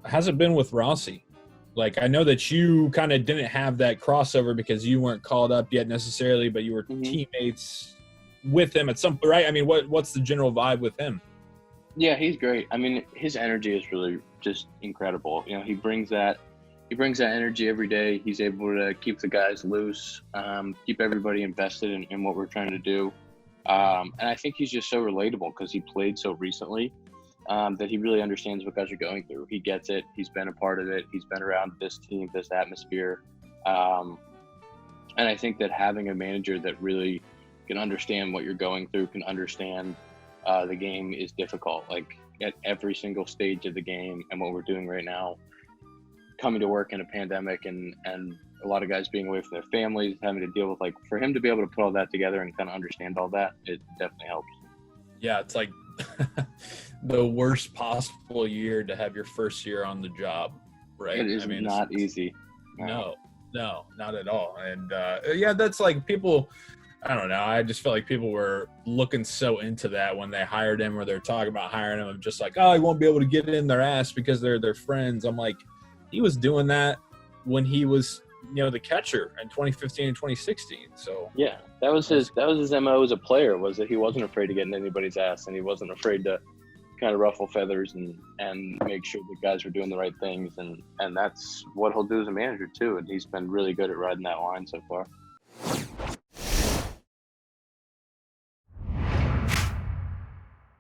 How's it been with Rossy? Like, I know that you kind of didn't have that crossover because you weren't called up yet necessarily, but you were Hmm. teammates with him at some point, right? I mean, what's the general vibe with him? Yeah, he's great. I mean, his energy is really just incredible. He brings that energy every day. He's able to keep the guys loose, keep everybody invested in what we're trying to do. And I think he's just so relatable because he played so recently, that he really understands what guys are going through. He gets it. He's been a part of it. He's been around this team, this atmosphere. Um, and I think that having a manager that really can understand what you're going through, can understand the game is difficult. Like at every single stage of the game and what we're doing right now, coming to work in a pandemic and a lot of guys being away from their families, having to deal with, like, for him to be able to put all that together and kind of understand all that, it definitely helps. Yeah, it's like the worst possible year to have your first year on the job, right? It is I mean, not easy. no, not at all. And yeah, that's like people. I don't know. I just felt like people were looking so into that when they hired him, or they're talking about hiring him, of just like, oh, he won't be able to get in their ass because they're their friends. I'm like, he was doing that when he was, the catcher in 2015 and 2016. So Yeah, that was his MO as a player, was that he wasn't afraid to get in anybody's ass, and he wasn't afraid to kind of ruffle feathers and make sure the guys were doing the right things, and that's what he'll do as a manager too. And he's been really good at riding that line so far.